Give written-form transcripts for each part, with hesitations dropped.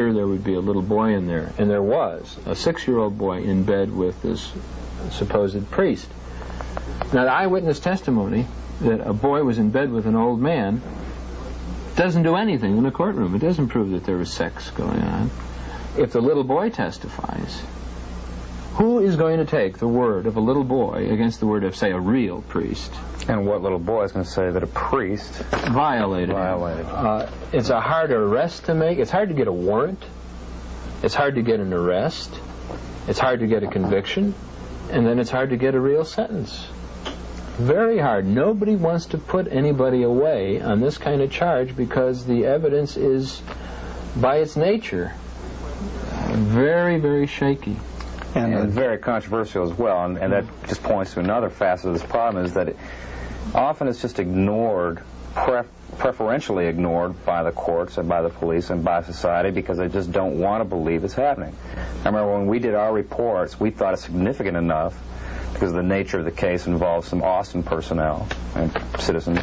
sure there would be a little boy in there. And there was, a 6-year-old boy in bed with this supposed priest. Now, the eyewitness testimony that a boy was in bed with an old man doesn't do anything in the courtroom. It doesn't prove that there was sex going on. If the little boy testifies, who is going to take the word of a little boy against the word of, say, a real priest? And what little boy is going to say that a priest violated. It's a hard arrest to make. It's hard to get a warrant. It's hard to get an arrest. It's hard to get a conviction. And then it's hard to get a real sentence. Very hard. Nobody wants to put anybody away on this kind of charge because the evidence is, by its nature, very, very shaky. And very controversial as well, and that just points to another facet of this problem, is that often it's just ignored, preferentially ignored by the courts and by the police and by society because they just don't want to believe it's happening. I remember when we did our reports, we thought it significant enough because the nature of the case involves some Austin personnel and citizens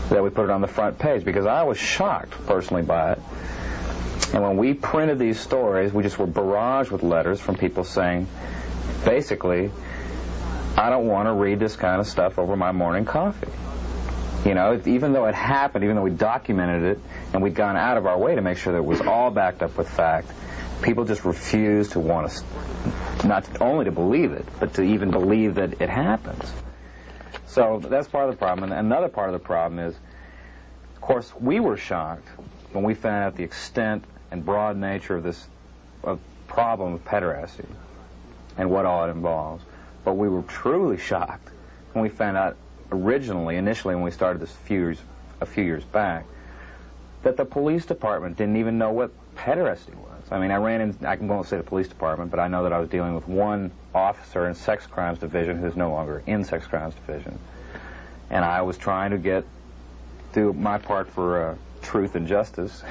that we put it on the front page because I was shocked personally by it. And when we printed these stories, we just were barraged with letters from people saying, basically, I don't want to read this kind of stuff over my morning coffee. You know, even though it happened, even though we documented it, and we'd gone out of our way to make sure that it was all backed up with fact, people just refused to want us, not only to believe it, but to even believe that it happens. So that's part of the problem. And another part of the problem is, of course, we were shocked when we found out the extent and broad nature of this problem of pederasty and what all it involves. But we were truly shocked when we found out initially when we started this a few years back, that the police department didn't even know what pederasty was. I mean, I won't say the police department, but I know that I was dealing with one officer in sex crimes division who's no longer in sex crimes division. And I was trying to do my part for truth and justice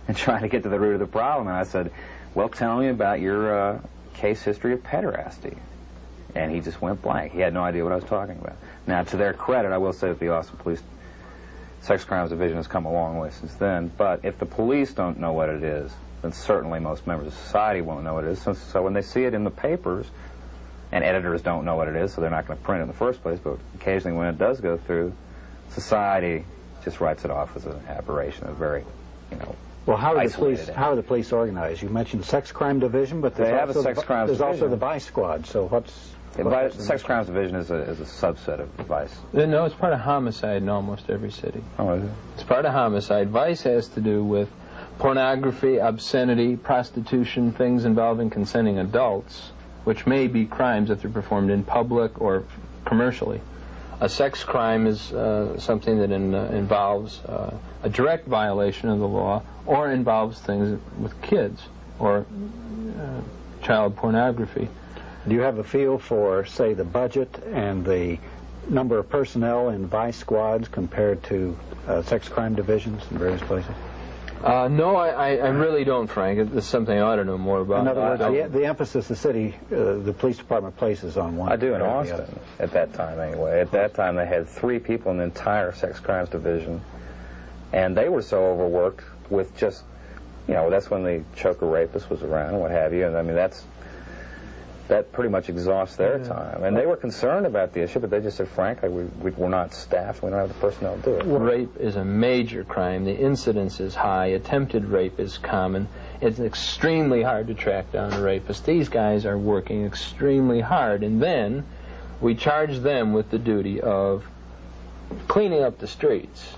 and trying to get to the root of the problem. And I said, well, tell me about your case history of pederasty. And he just went blank. He had no idea what I was talking about. Now, to their credit, I will say that the Austin Police Sex Crimes Division has come a long way since then. But if the police don't know what it is, then certainly most members of society won't know what it is. So when they see it in the papers, and editors don't know what it is, so they're not going to print it in the first place, but occasionally when it does go through, society just writes it off as an aberration, a very, well, how are the police organized? You mentioned sex crime division, but there's also the vice squad. So sex crimes division is a subset of vice. No, it's part of homicide in almost every city. Oh, is it? It's part of homicide. Vice has to do with pornography, obscenity, prostitution, things involving consenting adults, which may be crimes if they're performed in public or commercially. A sex crime is something that involves a direct violation of the law or involves things with kids or child pornography. Do you have a feel for, say, the budget and the number of personnel in vice squads compared to sex crime divisions in various places? No, I really don't, Frank. It's something I ought to know more about. In other words, the emphasis the police department places on one. I do in Austin, at that time anyway. At that time they had 3 people in the entire sex crimes division, and they were so overworked with just, that's when the choker rapist was around and what have you, and I mean that pretty much exhausts their time. And they were concerned about the issue, but they just said, frankly, we're not staffed. We don't have the personnel to do it. Rape is a major crime. The incidence is high. Attempted rape is common. It's extremely hard to track down a rapist. These guys are working extremely hard. And then we charge them with the duty of cleaning up the streets.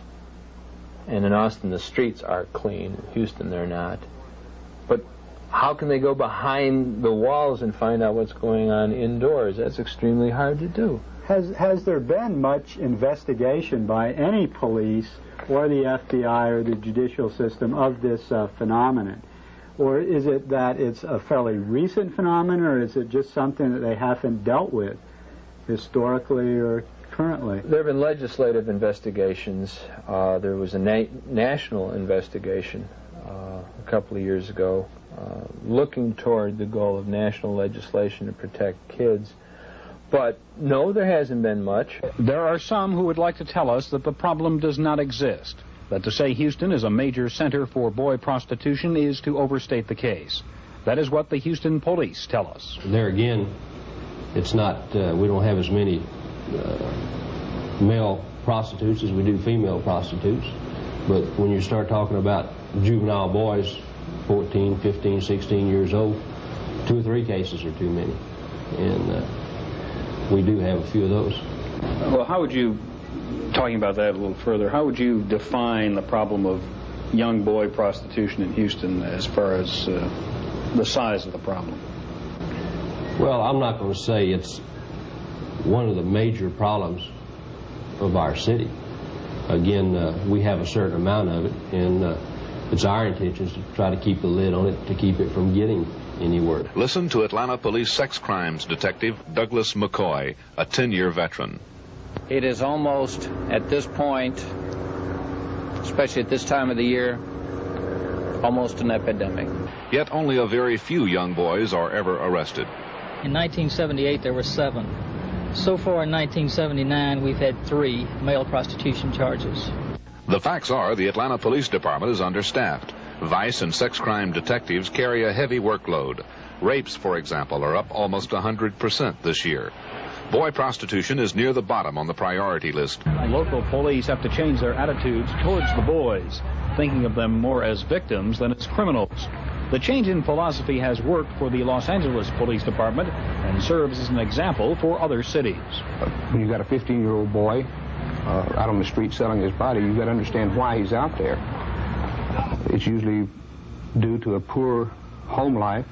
And in Austin, the streets are clean. In Houston, they're not. But how can they go behind the walls and find out what's going on indoors? That's extremely hard to do. Has there been much investigation by any police or the FBI or the judicial system of this phenomenon? Or is it that it's a fairly recent phenomenon, or is it just something that they haven't dealt with historically or currently? There have been legislative investigations. There was a national investigation a couple of years ago looking toward the goal of national legislation to protect kids. But no, there hasn't been much. There are some who would like to tell us that the problem does not exist. But to say Houston is a major center for boy prostitution is to overstate the case. That is what the Houston police tell us. There again, it's not, we don't have as many male prostitutes as we do female prostitutes. But when you start talking about juvenile boys, 14, 15, 16 years old, 2 or 3 cases are too many. And we do have a few of those. Well, how would you, talking about that a little further, how would you define the problem of young boy prostitution in Houston as far as the size of the problem? Well, I'm not going to say it's one of the major problems of our city. Again, we have a certain amount of it, and it's our intention to try to keep the lid on it, to keep it from getting anywhere. Listen to Atlanta Police sex crimes detective Douglas McCoy, a 10-year veteran. It is almost, at this point, especially at this time of the year, almost an epidemic. Yet only a very few young boys are ever arrested. In 1978, there were 7. So far in 1979, we've had 3 male prostitution charges. The facts are the Atlanta Police Department is understaffed. Vice and sex crime detectives carry a heavy workload. Rapes, for example, are up almost 100% this year. Boy prostitution is near the bottom on the priority list. Local police have to change their attitudes towards the boys, thinking of them more as victims than as criminals. The change in philosophy has worked for the Los Angeles Police Department and serves as an example for other cities. When you've got a 15-year-old boy out on the street selling his body, you've got to understand why he's out there. It's usually due to a poor home life.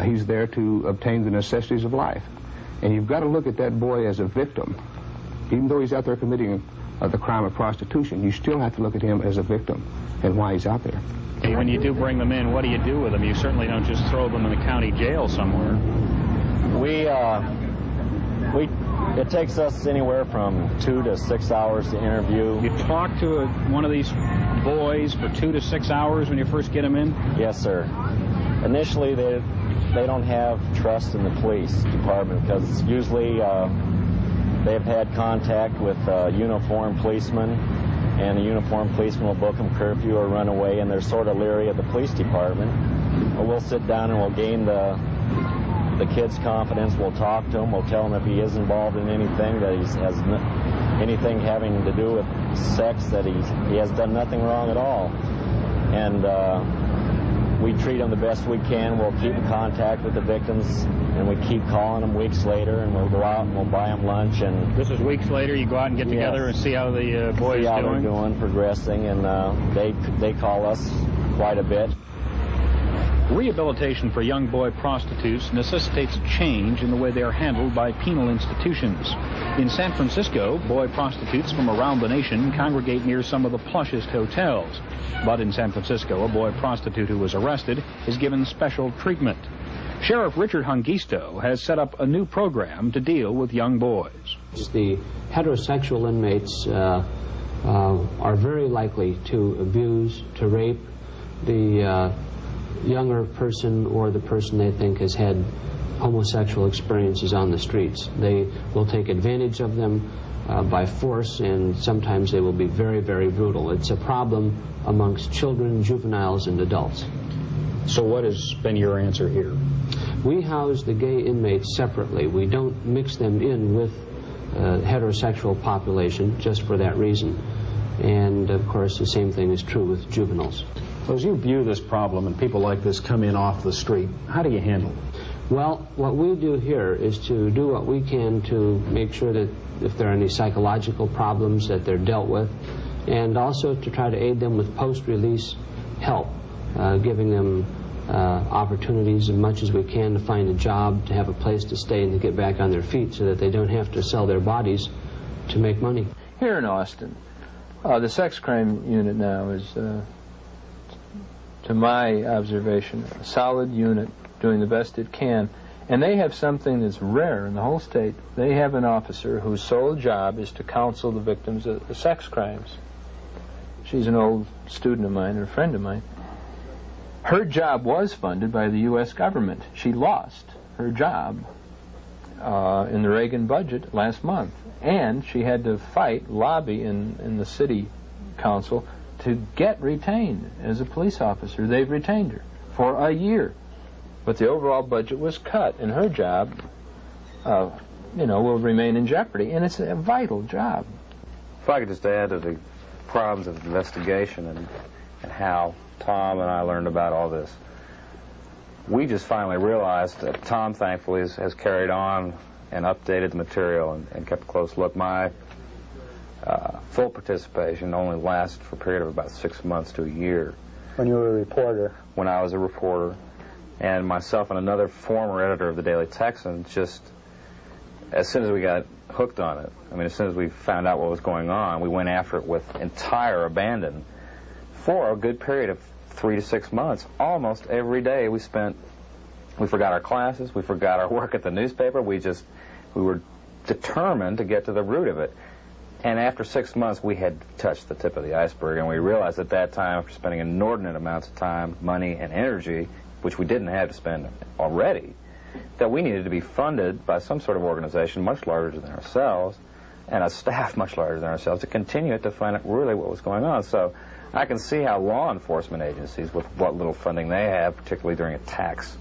He's there to obtain the necessities of life. And you've got to look at that boy as a victim. Even though he's out there committing the crime of prostitution, you still have to look at him as a victim and why he's out there. When you do bring them in, what do you do with them? You certainly don't just throw them in the county jail somewhere. It takes us anywhere from 2 to 6 hours to interview. You talk to one of these boys for 2 to 6 hours when you first get them in? Yes, sir. Initially, they don't have trust in the police department because usually they've had contact with uniformed policemen, and the uniformed policeman will book them curfew or run away, and they're sort of leery of the police department. But we'll sit down and we'll gain the kid's confidence. We'll talk to him. We'll tell him if he is involved in anything, that he has anything having to do with sex, that he has done nothing wrong at all. And we treat them the best we can. We'll keep in contact with the victims, and we keep calling them weeks later, and we'll go out and we'll buy them lunch. And this is weeks later. You go out and get together and see how the boy is doing. See how they're doing, progressing, and they call us quite a bit. Rehabilitation for young boy prostitutes necessitates a change in the way they are handled by penal institutions. In San Francisco, boy prostitutes from around the nation congregate near some of the plushest hotels. But in San Francisco, a boy prostitute who was arrested is given special treatment. Sheriff Richard Hungisto has set up a new program to deal with young boys. The heterosexual inmates are very likely to abuse, to rape the younger person or the person they think has had homosexual experiences on the streets. They will take advantage of them by force, and sometimes they will be very, very brutal. It's a problem amongst children, juveniles, and adults. So what has been your answer here? We house the gay inmates separately. We don't mix them in with heterosexual population just for that reason. And of course the same thing is true with juveniles. So as you view this problem and people like this come in off the street, how do you handle it? Well, what we do here is to do what we can to make sure that if there are any psychological problems that they're dealt with, and also to try to aid them with post-release help, giving them opportunities as much as we can to find a job, to have a place to stay, and to get back on their feet so that they don't have to sell their bodies to make money. Here in Austin, the sex crime unit now is, to my observation, a solid unit doing the best it can. And they have something that's rare in the whole state. They have an officer whose sole job is to counsel the victims of the sex crimes. She's an old student of mine, or a friend of mine. Her job was funded by the U.S. government. She lost her job in the Reagan budget last month. And she had to lobby in the city council to get retained as a police officer. They've retained her for a year. But the overall budget was cut, and her job, will remain in jeopardy. And it's a vital job. If I could just add to the problems of investigation and how Tom and I learned about all this. We just finally realized that Tom, thankfully, has carried on and updated the material and kept a close look. My full participation only lasted for a period of about 6 months to a year. When you were a reporter? When I was a reporter. And myself and another former editor of the Daily Texan, just as soon as we got hooked on it, as soon as we found out what was going on, we went after it with entire abandon for a good period of 3 to 6 months. Almost every day we forgot our classes, we forgot our work at the newspaper, we were determined to get to the root of it. And after 6 months, we had touched the tip of the iceberg, and we realized at that time, after spending inordinate amounts of time, money, and energy, which we didn't have to spend already, that we needed to be funded by some sort of organization much larger than ourselves, and a staff much larger than ourselves, to continue to find out really what was going on. So I can see how law enforcement agencies, with what little funding they have, particularly during a tax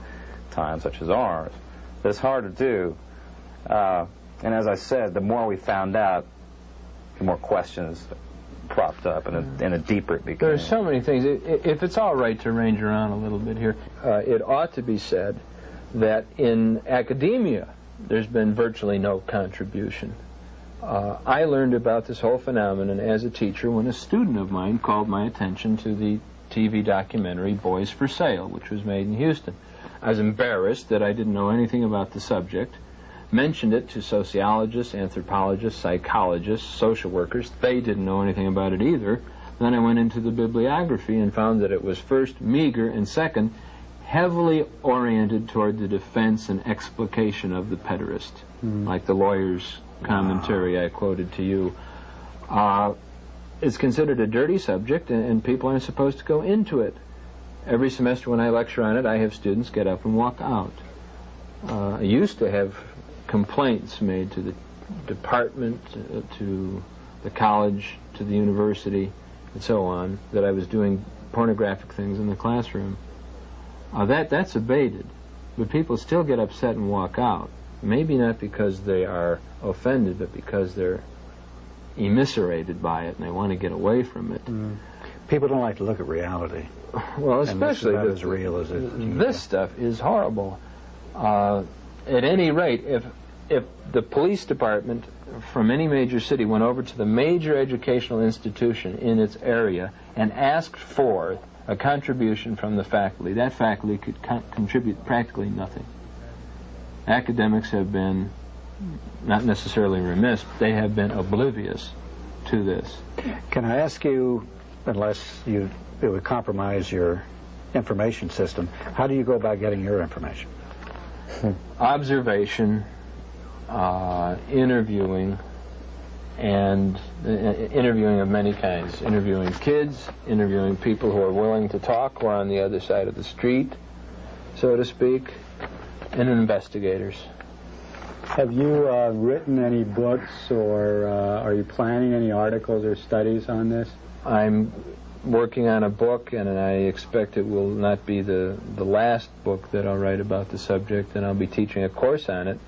time such as ours, it's hard to do. And as I said, the more we found out, the more questions propped up, and the deeper it became. There's so many things. If it's all right to range around a little bit here, it ought to be said that in academia there's been virtually no contribution. I learned about this whole phenomenon as a teacher when a student of mine called my attention to the TV documentary Boys for Sale, which was made in Houston. I was embarrassed that I didn't know anything about the subject, mentioned it to sociologists, anthropologists, psychologists, social workers. They didn't know anything about it either. Then I went into the bibliography and found that it was first meager, and second, heavily oriented toward the defense and explication of the pederast, like the lawyer's commentary I quoted to you. It's considered a dirty subject, and people aren't supposed to go into it. Every semester when I lecture on it, I have students get up and walk out. I used to have complaints made to the department, to the college, to the university, and so on, that I was doing pornographic things in the classroom. That's abated, but people still get upset and walk out. Maybe not because they are offended, but because they're emiscerated by it and they want to get away from it. People don't like to look at reality. Well, especially as real as it. This stuff is horrible. At any rate, if the police department from any major city went over to the major educational institution in its area and asked for a contribution from the faculty, that faculty could contribute practically nothing. Academics have been not necessarily remiss, they have been oblivious to this. Can I ask you, unless it would compromise your information system, how do you go about getting your information? Observation, interviewing, and interviewing of many kinds. Interviewing kids, interviewing people who are willing to talk, who are on the other side of the street, so to speak, and investigators. Have you written any books, or are you planning any articles or studies on this? I'm working on a book, and I expect it will not be the last book that I'll write about the subject, and I'll be teaching a course on it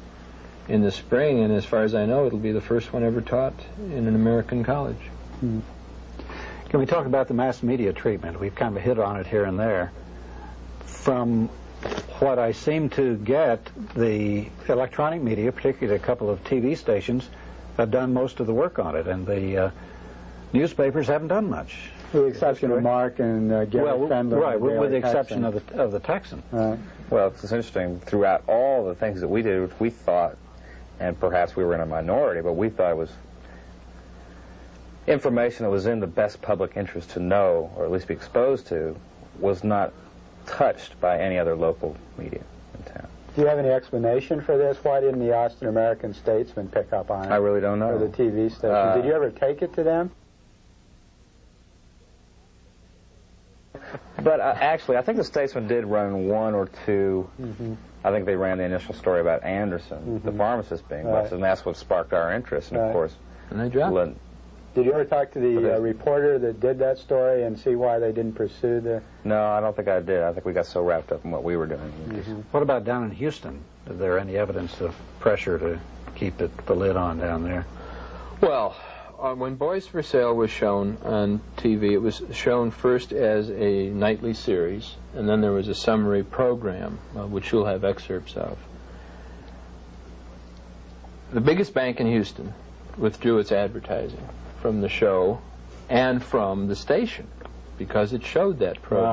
in the spring, and as far as I know, it'll be the first one ever taught in an American college. Can we talk about the mass media treatment? We've kind of hit on it here and there. From what I seem to get, the electronic media, particularly a couple of TV stations, have done most of the work on it, and the newspapers haven't done much. With the exception of Mark and Gary Fendler. Right, with the exception of the Texan. Well, it's interesting. Throughout all the things that we did, we thought, and perhaps we were in a minority, but we thought it was information that was in the best public interest to know, or at least be exposed to, was not touched by any other local media in town. Do you have any explanation for this? Why didn't the Austin American Statesman pick up on it? I really don't know. Or the TV station? Did you ever take it to them? But actually, I think the Statesman did run one or two. I think they ran the initial story about Anderson, the pharmacist being busted, and that's what sparked our interest. And of course, and they dropped it. Did you ever talk to the reporter that did that story and see why they didn't pursue the... No, I don't think I did. I think we got so wrapped up in what we were doing. What about down in Houston? Is there any evidence of pressure to keep the lid on down there? Well, when Boys for Sale was shown on TV, it was shown first as a nightly series, and then there was a summary program, which you'll have excerpts of. The biggest bank in Houston withdrew its advertising from the show and from the station because it showed that program.